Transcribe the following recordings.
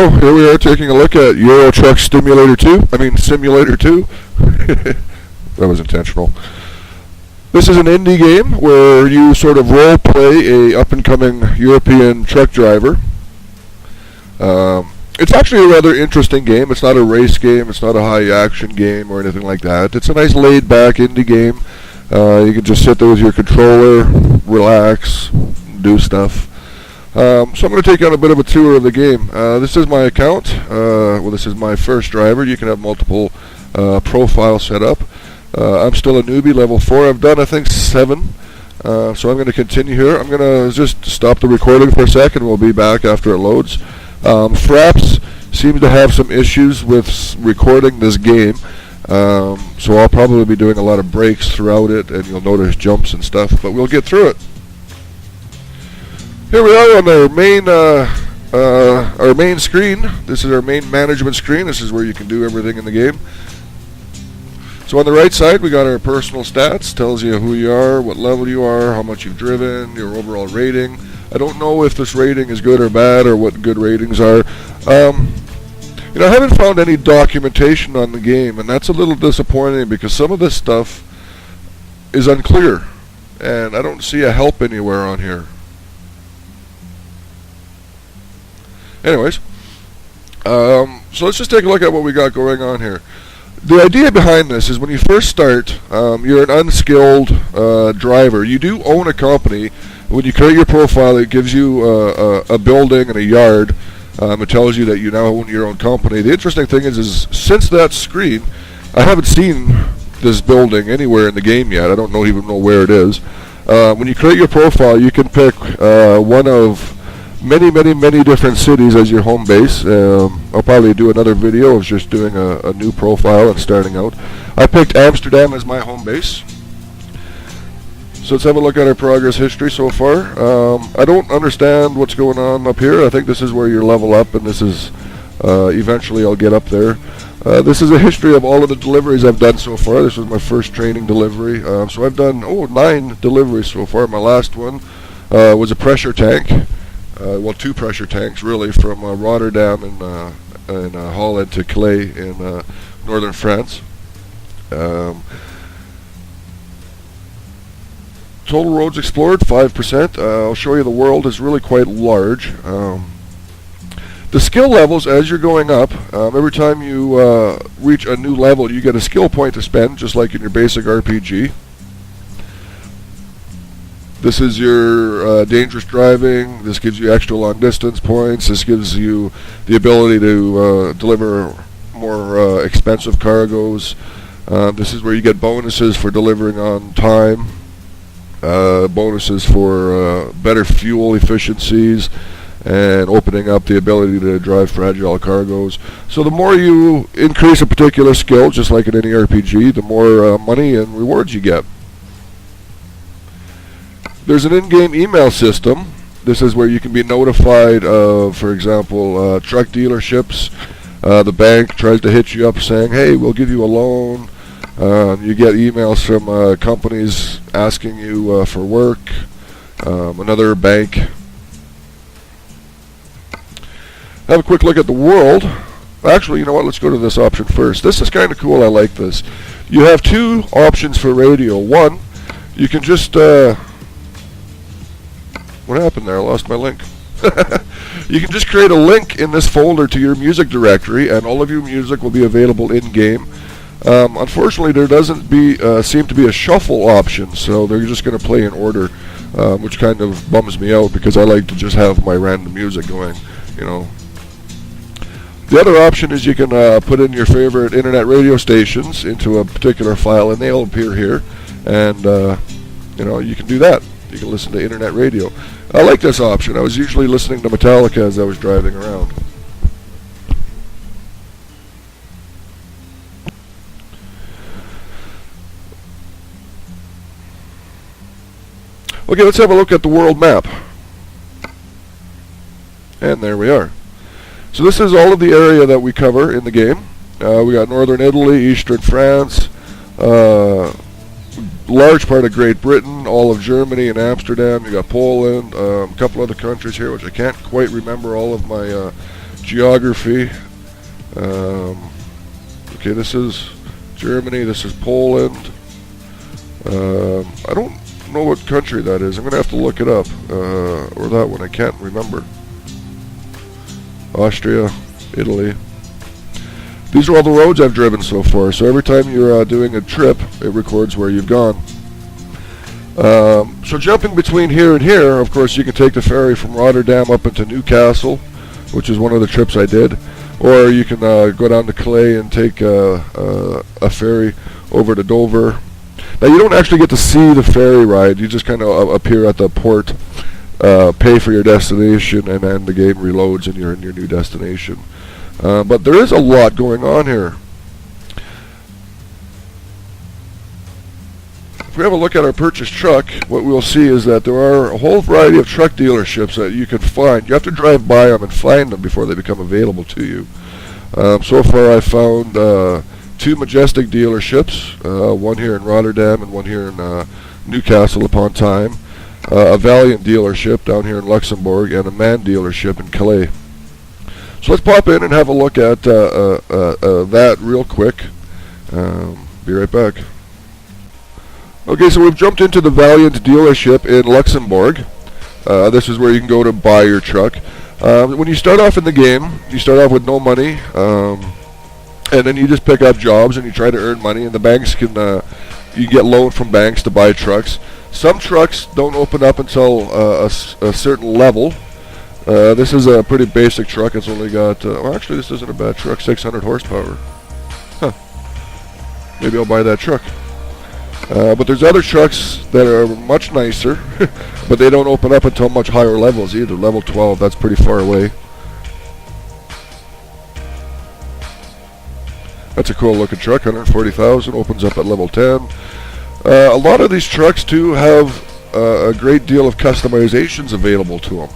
So here we are taking a look at Euro Truck Simulator 2. That was intentional. This is an indie game where you sort of role play a up-and-coming European truck driver. It's actually a rather interesting game. It's not a race game. It's not a high-action game or anything like that. It's a nice laid-back indie game. You can just sit there with your controller, relax, do stuff. So I'm going to take you on a bit of a tour of the game. This is my account. This is my first driver. You can have multiple profiles set up. I'm still a newbie, level 4. I've done, I think, 7. So I'm going to continue here. I'm going to just stop the recording for a second. We'll be back after it loads. Fraps seems to have some issues with recording this game. So I'll probably be doing a lot of breaks throughout it, and you'll notice jumps and stuff, but we'll get through it. Here we are on our main screen. This is our main management screen. This is where you can do everything in the game. So on the right side, we got our personal stats. Tells you who you are, what level you are, how much you've driven, your overall rating. I don't know if this rating is good or bad, or what good ratings are. I haven't found any documentation on the game, and that's a little disappointing because some of this stuff is unclear, and I don't see a help anywhere on here. Anyways, so let's just take a look at what we got going on here. The idea behind this is when you first start, you're an unskilled driver. You do own a company. When you create your profile, it gives you a building and a yard. It tells you that you now own your own company. The interesting thing is since that screen, I haven't seen this building anywhere in the game yet. I don't even know where it is. When you create your profile, you can pick one of many different cities as your home base. I'll probably do another video of just doing a new profile and starting out. I picked Amsterdam as my home base. So let's have a look at our progress history so far. I don't understand what's going on up here. I think this is where you level up, and this is eventually I'll get up there. This is a history of all of the deliveries I've done so far. This was my first training delivery. So I've done 9 deliveries so far. My last one was a pressure tank. 2 pressure tanks really, from Rotterdam in Holland to Calais in northern France. Total roads explored 5%. I'll show you the world is really quite large. The skill levels, as you're going up, every time you reach a new level, you get a skill point to spend, just like in your basic RPG. This is your dangerous driving. This gives you extra long distance points. This gives you the ability to deliver more expensive cargoes. This is where you get bonuses for delivering on time. Bonuses for better fuel efficiencies and opening up the ability to drive fragile cargoes. So the more you increase a particular skill, just like in any RPG, the more money and rewards you get. There's an in-game email system. This is where you can be notified of, for example, truck dealerships. The bank tries to hit you up saying, hey, we'll give you a loan. You get emails from companies asking you for work. Another bank. Have a quick look at the world. Actually, you know what? Let's go to this option first. This is kind of cool. I like this. You have 2 options for radio. One, you can just... what happened there? I lost my link. You can just create a link in this folder to your music directory, and all of your music will be available in-game. Unfortunately, there doesn't seem to be a shuffle option, so they're just going to play in order, which kind of bums me out because I like to just have my random music going, The other option is you can put in your favorite internet radio stations into a particular file, and they'll appear here, and you can do that. You can listen to internet radio. I like this option. I was usually listening to Metallica as I was driving around. Okay, let's have a look at the world map. And there we are. So this is all of the area that we cover in the game. We got northern Italy, eastern France, large part of Great Britain, all of Germany and Amsterdam. You got Poland, a couple other countries here which I can't quite remember all of my geography. Okay, this is Germany. This is Poland. I don't know what country that is. I'm going to have to look it up. Or that one. I can't remember. Austria, Italy. These are all the roads I've driven so far. So every time you're doing a trip, it records where you've gone. So jumping between here and here, of course, you can take the ferry from Rotterdam up into Newcastle, which is one of the trips I did. Or you can go down to Calais and take a ferry over to Dover. Now, you don't actually get to see the ferry ride. You just kind of appear at the port, pay for your destination, and then the game reloads and you're in your new destination. But there is a lot going on here. If we have a look at our purchased truck, what we'll see is that there are a whole variety of truck dealerships that you can find. You have to drive by them and find them before they become available to you. So far I've found 2 Majestic dealerships, one here in Rotterdam and one here in Newcastle upon Tyne, a Valiant dealership down here in Luxembourg, and a MAN dealership in Calais. So let's pop in and have a look at that real quick. Be right back. Okay, so we've jumped into the Valiant dealership in Luxembourg. This is where you can go to buy your truck. When you start off in the game, you start off with no money, and then you just pick up jobs and you try to earn money, and the banks can, you get loaned from banks to buy trucks. Some trucks don't open up until a certain level. This is a pretty basic truck. It's only got, well, actually this isn't a bad truck, 600 horsepower. Huh. Maybe I'll buy that truck. But there's other trucks that are much nicer, but they don't open up until much higher levels either. Level 12, that's pretty far away. That's a cool looking truck, 140,000, opens up at level 10. A lot of these trucks too have a great deal of customizations available to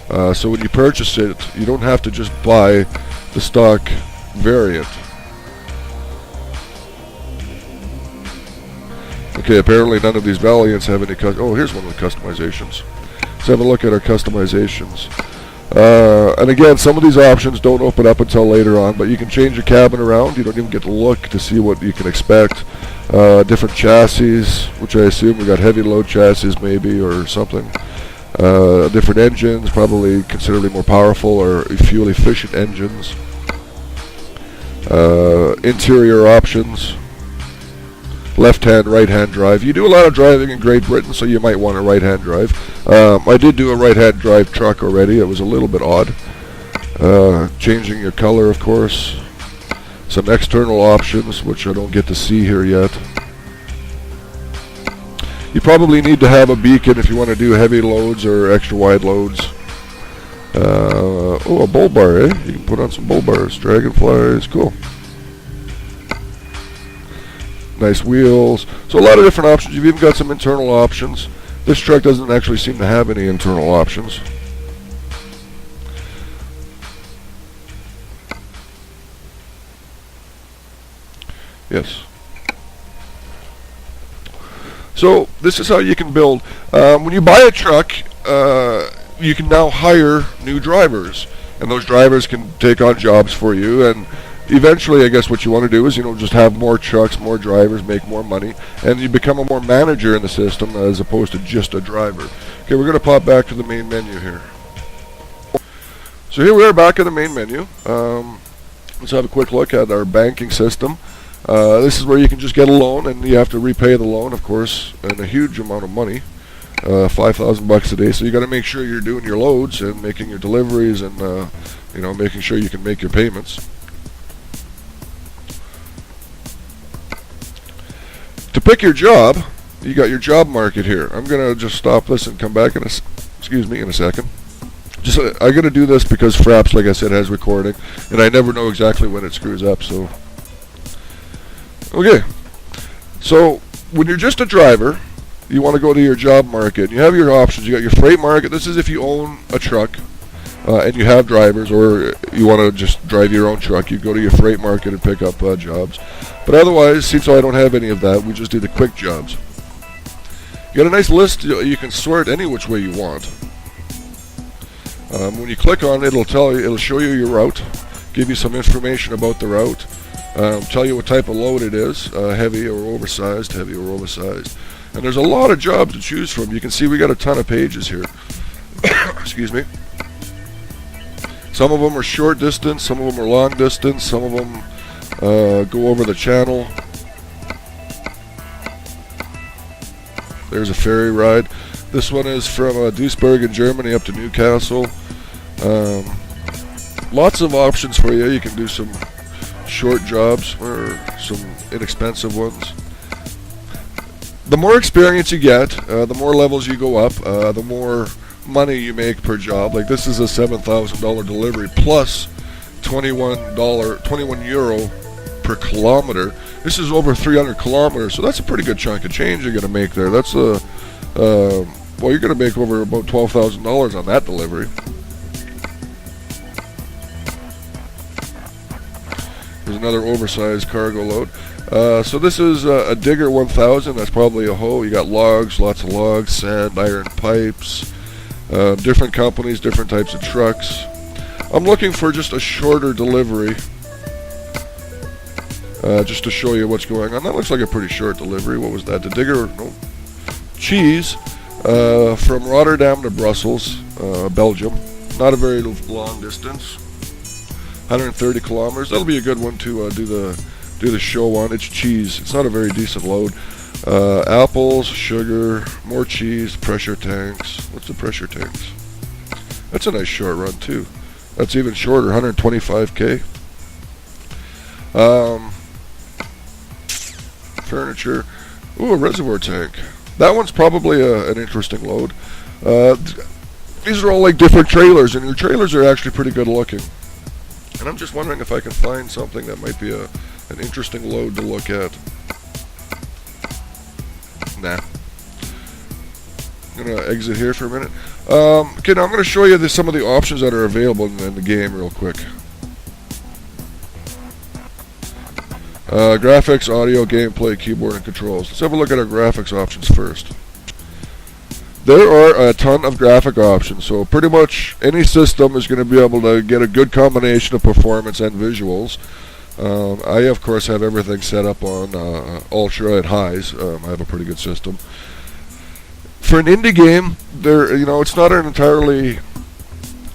them. So when you purchase it, you don't have to just buy the stock variant. Okay, apparently none of these Valiants have any oh, here's one of the customizations. Let's have a look at our customizations. And again, some of these options don't open up until later on, but you can change your cabin around. You don't even get to look to see what you can expect. Different chassis, which I assume we got heavy load chassis maybe or something. Different engines, probably considerably more powerful or fuel efficient engines. Interior options. Left-hand, right-hand drive. You do a lot of driving in Great Britain, so you might want a right-hand drive. I did do a right-hand drive truck already. It was a little bit odd. Changing your color, of course. Some external options, which I don't get to see here yet. You probably need to have a beacon if you want to do heavy loads or extra wide loads. Oh, a bull bar, eh? You can put on some bull bars. Dragonflies, cool. Nice wheels. So a lot of different options. You've even got some internal options. This truck doesn't actually seem to have any internal options. Yes. So this is how you can build. When you buy a truck, you can now hire new drivers, and those drivers can take on jobs for you. And eventually, I guess what you want to do is, just have more trucks, more drivers, make more money, and you become a more manager in the system as opposed to just a driver. Okay, we're going to pop back to the main menu here. So here we are back in the main menu. Let's have a quick look at our banking system. This is where you can just get a loan, and you have to repay the loan, of course, and a huge amount of money, $5,000 a day. So you got to make sure you're doing your loads and making your deliveries, and making sure you can make your payments. To pick your job, you got your job market here. I'm gonna just stop this and come back in a second. I'm gonna do this because Fraps, like I said, has recording, and I never know exactly when it screws up. So, okay. So when you're just a driver, you want to go to your job market. You have your options. You got your freight market. This is if you own a truck and you have drivers, or you want to just drive your own truck. You go to your freight market and pick up jobs. But otherwise, since I don't have any of that, we just do the quick jobs. You got a nice list. You can sort any which way you want. When you click on it, it'll show you your route, give you some information about the route, tell you what type of load it is, heavy or oversized, And there's a lot of jobs to choose from. You can see we got a ton of pages here. Excuse me. Some of them are short distance, some of them are long distance, some of them go over the channel. There's a ferry ride. This one is from Duisburg in Germany up to Newcastle. Lots of options for you. You can do some short jobs or some inexpensive ones. The more experience you get, the more levels you go up, the more money you make per job. Like this is a $7,000 delivery plus €21 per kilometer. This is over 300 kilometers, so that's a pretty good chunk of change you're going to make there. That's you're going to make over about $12,000 on that delivery. There's another oversized cargo load. So this is a Digger 1000. That's probably a hoe. You got logs, lots of logs, sand, iron pipes, different companies, different types of trucks. I'm looking for just a shorter delivery, just to show you what's going on. That looks like a pretty short delivery. What was that? The Digger, no, cheese from Rotterdam to Brussels, Belgium. Not a very long distance. 130 kilometers. That'll be a good one to do the show on. It's cheese. It's not a very decent load. Apples, sugar, more cheese, pressure tanks. What's the pressure tanks? That's a nice short run too. That's even shorter, 125k. Furniture. Ooh, a reservoir tank. That one's probably an interesting load. These are all like different trailers, and your trailers are actually pretty good looking. And I'm just wondering if I can find something that might be an interesting load to look at. Nah. I'm going to exit here for a minute. Okay, now I'm going to show you some of the options that are available in the game real quick. Graphics, audio, gameplay, keyboard, and controls. Let's have a look at our graphics options first. There are a ton of graphic options, so pretty much any system is going to be able to get a good combination of performance and visuals. I, of course, have everything set up on ultra at highs. I have a pretty good system. For an indie game, it's not an entirely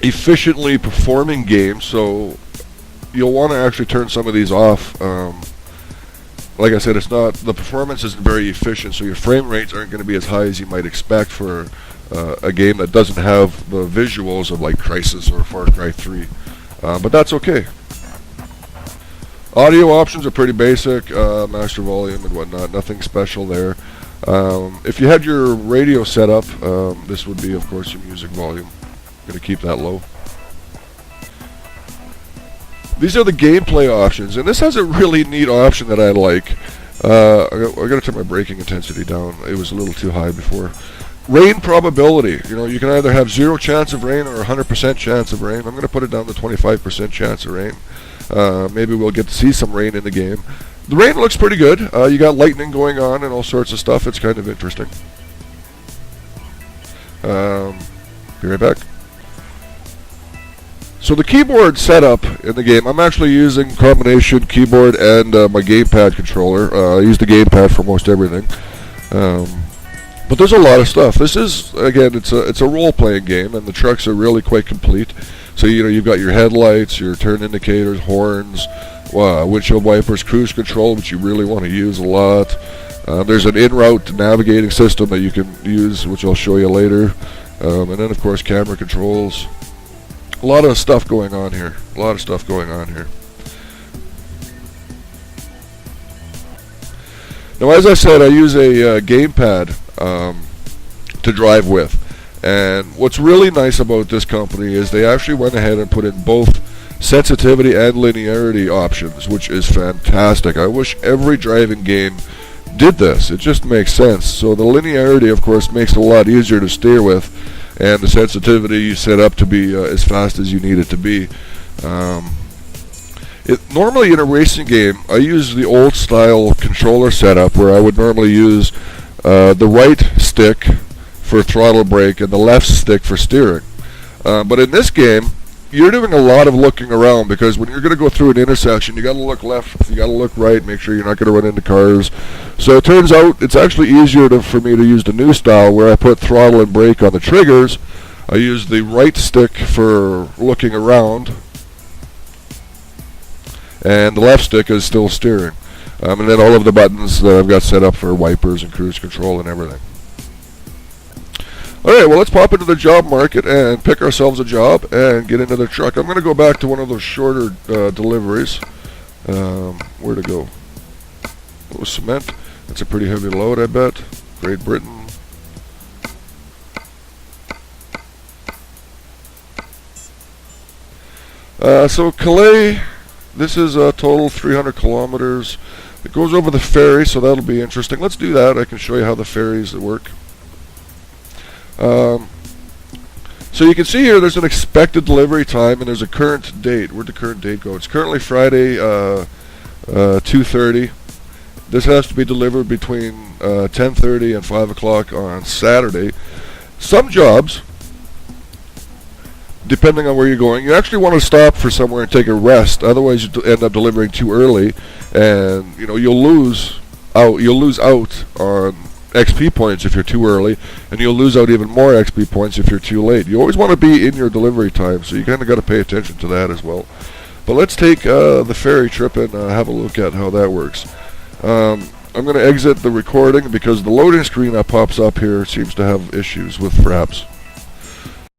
efficiently performing game, so you'll want to actually turn some of these off. Like I said, the performance isn't very efficient, so your frame rates aren't going to be as high as you might expect for a game that doesn't have the visuals of like Crysis or Far Cry 3. But that's okay. Audio options are pretty basic, master volume and whatnot, nothing special there. If you had your radio set up, this would be, of course, your music volume. I'm going to keep that low. These are the gameplay options, and this has a really neat option that I like. I got to turn my braking intensity down. It was a little too high before. Rain probability. You can either have 0 chance of rain or 100% chance of rain. I'm going to put it down to 25% chance of rain. Maybe we'll get to see some rain in the game. The rain looks pretty good. You got lightning going on and all sorts of stuff. It's kind of interesting. Be right back. So the keyboard setup in the game, I'm actually using combination keyboard and my gamepad controller. I use the gamepad for most everything. But there's a lot of stuff. This is, again, it's a role-playing game, and the trucks are really quite complete. So you've got your headlights, your turn indicators, horns, windshield wipers, cruise control, which you really want to use a lot. There's an in-route navigating system that you can use, which I'll show you later. And then, of course, camera controls. A lot of stuff going on here. Now, as I said, I use a gamepad to drive with. And what's really nice about this company is they actually went ahead and put in both sensitivity and linearity options, which is fantastic. I wish every driving game did this. It just makes sense. So the linearity, of course, makes it a lot easier to steer with, and the sensitivity you set up to be as fast as you need it to be. Normally in a racing game, I use the old style controller setup where I would normally use the right stick for throttle brake and the left stick for steering. But in this game, you're doing a lot of looking around, because when you're going to go through an intersection, you got to look left, you got to look right, make sure you're not going to run into cars. So it turns out it's actually easier for me to use the new style, where I put throttle and brake on the triggers. I use the right stick for looking around, and the left stick is still steering. And then all of the buttons that I've got set up for wipers and cruise control and everything. Alright, well, let's pop into the job market and pick ourselves a job and get into the truck. I'm going to go back to one of those shorter deliveries. Where to go? Oh, cement. That's a pretty heavy load, I bet. Great Britain. So Calais, this is a total 300 kilometers. It goes over the ferry, so that'll be interesting. Let's do that. I can show you how the ferries work. So you can see here there's an expected delivery time and there's a current date. Where'd the current date go? It's currently Friday 2:30. This has to be delivered between 10:30 and 5 o'clock on Saturday. Some jobs, depending on where you're going, you actually want to stop for somewhere and take a rest. Otherwise, you end up delivering too early, and you'll lose out. You'll lose out on XP points if you're too early, and you'll lose out even more XP points if you're too late. You always want to be in your delivery time, so you kind of got to pay attention to that as well. But let's take the ferry trip and have a look at how that works. I'm going to exit the recording because the loading screen that pops up here seems to have issues with Fraps.